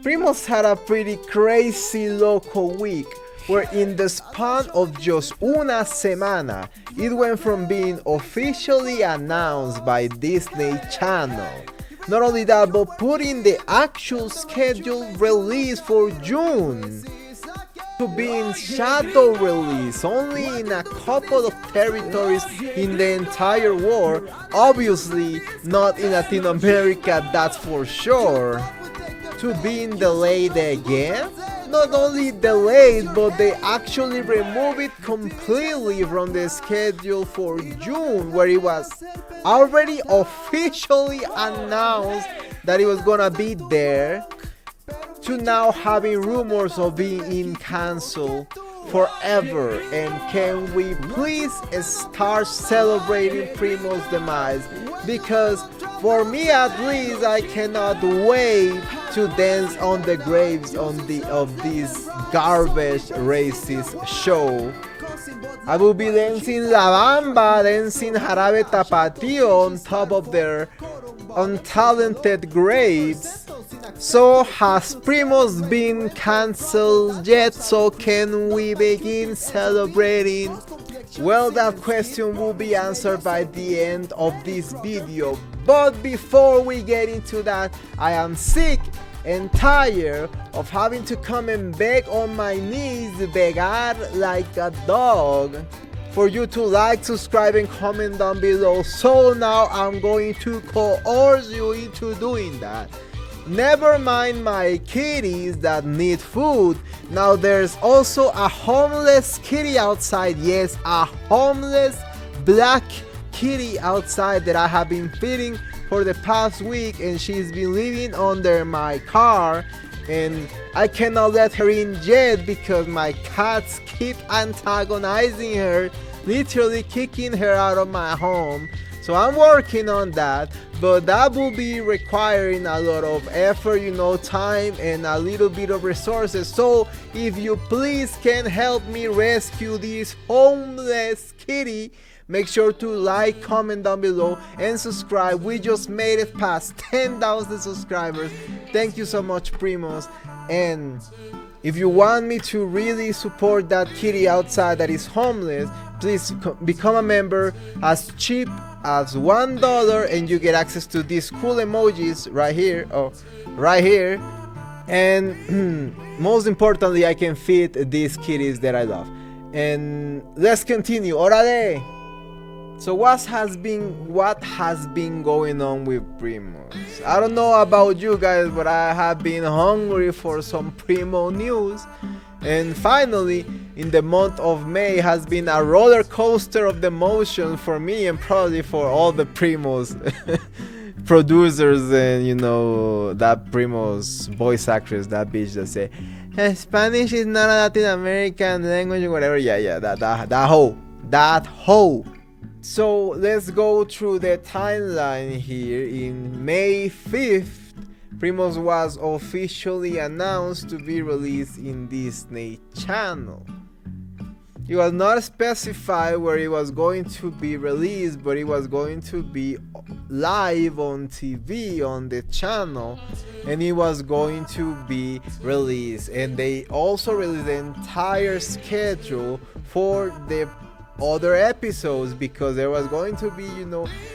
Primos had a pretty crazy local week, where in the span of just una semana, it went from being officially announced by Disney Channel. Not only that, but putting the actual scheduled release for June to being shadow release only in a couple of territories in the entire world. Obviously not in Latin America, that's for sure. To being delayed again. Not only delayed, but they actually removed it completely from the schedule for June, where it was already officially announced that it was gonna be there, to now having rumors of being canceled forever. And can we please start celebrating Primo's demise? Because for me at least, I cannot wait to dance on the graves of this garbage racist show. I will be dancing La Bamba, dancing Jarabe Tapatío on top of their untalented graves. So has Primos been cancelled yet? So can we begin celebrating? Well, that question will be answered by the end of this video. But before we get into that, I am sick and tired of having to come and beg on my knees, begar like a dog, for you to like, subscribe, and comment down below. So now I'm going to coerce you into doing that. Never mind my kitties that need food. Now there's also a homeless kitty outside. Yes, a homeless black kitty outside that I have been feeding for the past week, and she's been living under my car, and I cannot let her in yet because my cats keep antagonizing her, literally kicking her out of my home. So I'm working on that, but that will be requiring a lot of effort, time and a little bit of resources. So if you please can help me rescue this homeless kitty, make sure to like, comment down below, and subscribe. We just made it past 10,000 subscribers. Thank you so much, Primos. And if you want me to really support that kitty outside that is homeless, please become a member as cheap as $1, and you get access to these cool emojis right here. And most importantly, I can feed these kitties that I love. And let's continue. Orale. So what has been going on with Primos? I don't know about you guys, but I have been hungry for some Primo news. And finally, in the month of May has been a roller coaster of emotion for me, and probably for all the Primos producers, and that Primos voice actress, that bitch that say Spanish is not a Latin American language, whatever. Yeah, that hoe. So let's go through the timeline here. In May 5th, Primos was officially announced to be released in Disney Channel. It was not specified where it was going to be released, but it was going to be live on TV on the channel, and it was going to be released. And they also released the entire schedule for the other episodes, because there was going to be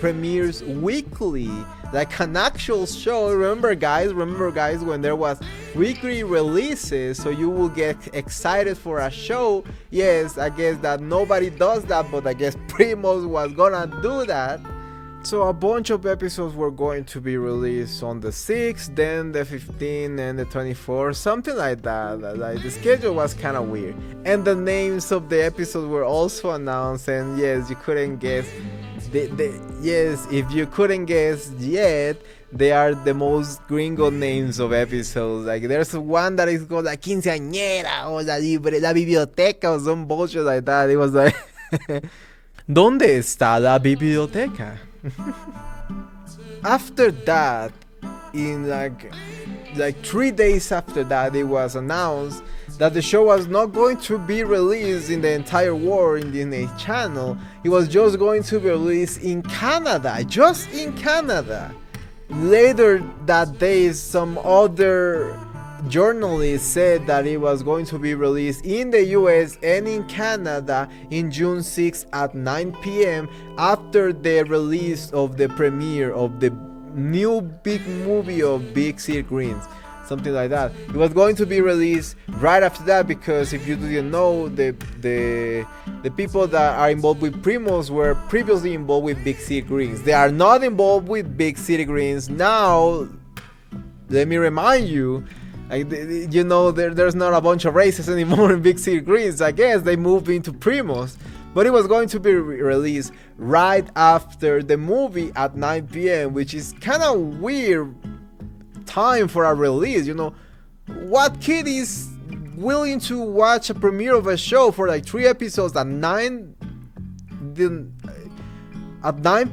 premieres weekly, like an actual show. Remember guys when there was weekly releases, so you will get excited for a show. Yes, I guess that nobody does that, but I guess Primos was gonna do that. So a bunch of episodes were going to be released on the 6th, then the 15th, and the 24th, something like that. Like, the schedule was kind of weird. And the names of the episodes were also announced, and yes, you couldn't guess. Yes, if you couldn't guess yet, they are the most gringo names of episodes. Like, there's one that is called La Quinceañera, or La Biblioteca, or some bullshit like that. It was like, ¿Dónde está la biblioteca? After that, in like 3 days after that, it was announced that the show was not going to be released in the entire world in Disney Channel. It was just going to be released in Canada, just in Canada. Later that day, some other journalists said that it was going to be released in the US and in Canada in June 6 at 9 p.m. after the release of the premiere of the new big movie of Big City Greens, something like that. It was going to be released right after that, because if you didn't know, the people that are involved with Primos were previously involved with Big City Greens. They are not involved with Big City Greens now. Let me remind you, you know, there's not a bunch of races anymore in Big City Greens. I guess they moved into Primos. But it was going to be released right after the movie at 9 p.m., which is kind of weird time for a release. You know, what kid is willing to watch a premiere of a show for like 3 episodes at 9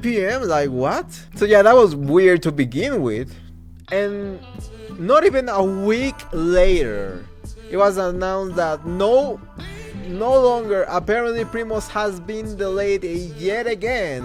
p.m.? Like, what? So yeah, that was weird to begin with. And not even a week later, it was announced that no longer, apparently Primos has been delayed yet again,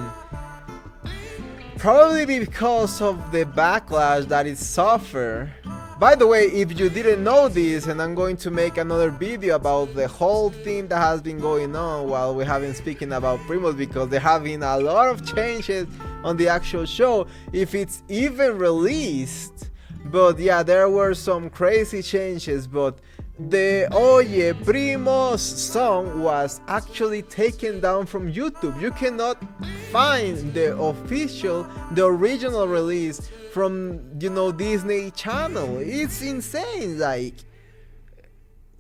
probably because of the backlash that it suffered. By the way, if you didn't know this, and I'm going to make another video about the whole thing that has been going on while we have been speaking about Primos, because there have been a lot of changes on the actual show, if it's even released. But yeah, there were some crazy changes. But the Oye Primos song was actually taken down from YouTube. You cannot find the original release from, you know, Disney Channel. It's insane. Like,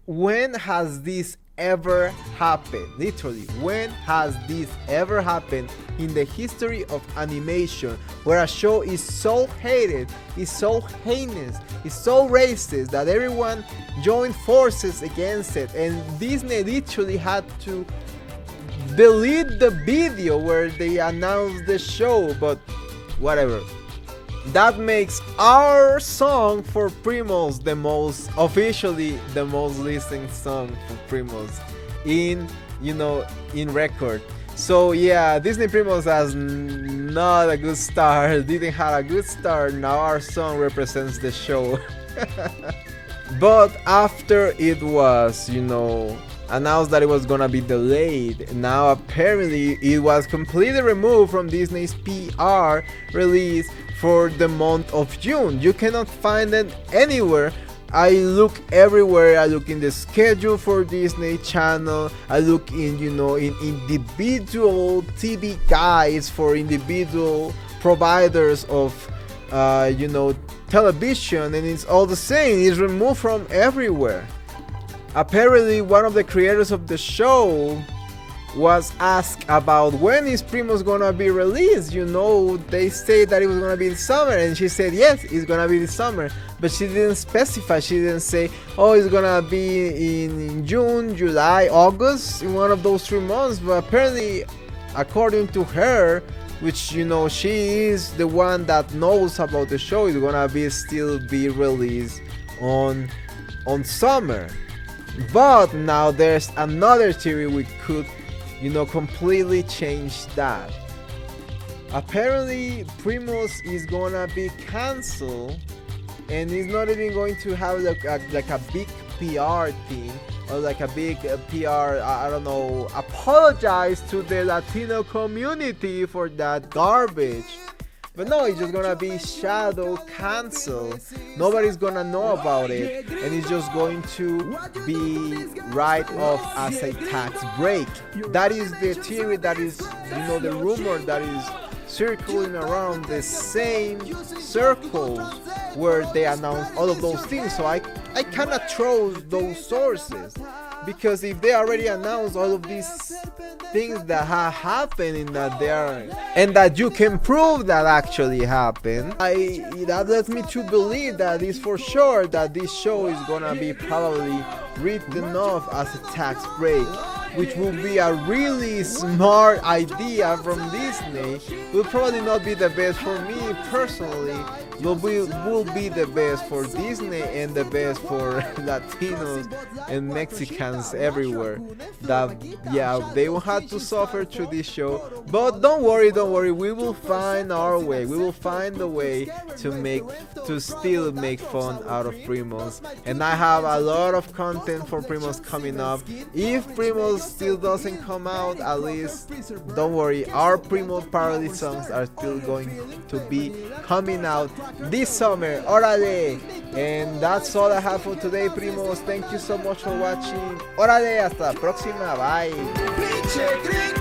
when has this ever happened? Literally, when has this ever happened in the history of animation, where a show is so hated, is so heinous, is so racist that everyone joined forces against it, and Disney literally had to delete the video where they announced the show? But whatever. That makes our song for Primos officially the most listened song for Primos in record. So yeah, Disney Primos has not a good start, didn't have a good start. Now our song represents the show. But after it was, announced that it was gonna be delayed, now apparently it was completely removed from Disney's PR release for the month of June. You cannot find it anywhere. I look everywhere. I look in the schedule for Disney Channel. I look in individual TV guides for individual providers of television, and it's all the same. It's removed from everywhere. Apparently, one of the creators of the show was asked about when is Primos gonna be released. They say that it was gonna be this summer, and she said yes, it's gonna be this summer, but she didn't specify. She didn't say, oh, it's gonna be in June, July, August, in one of those 3 months. But apparently, according to her, which she is the one that knows about the show, it's gonna still be released on summer. But now there's another theory we could completely change that. Apparently Primos is gonna be cancelled, and it's not even going to have like a big PR thing, or like a big PR, I don't know, apologize to the Latino community for that garbage. But no, it's just gonna be shadow cancel. Nobody's gonna know about it, and it's just going to be write off as a tax break. That is the theory, that is, the rumor that is circling around the same circles where they announce all of those things. So I cannot trust those sources, because if they already announced all of these things that have happened and that you can prove that actually happened, that lets me to believe that it's for sure that this show is gonna be probably written off as a tax break. which will be a really smart idea from Disney, will probably not be the best for me personally. Will be the best for Disney and the best for Latinos and Mexicans everywhere. That yeah, they will have to suffer through this show. But don't worry, we will find our way. We will find a way to still make fun out of Primos. And I have a lot of content for Primos coming up. If Primos still doesn't come out, at least don't worry, our Primo parody songs are still going to be coming out this summer. Órale! And that's all I have for today, Primos. Thank you so much for watching. Órale, hasta la próxima. Bye.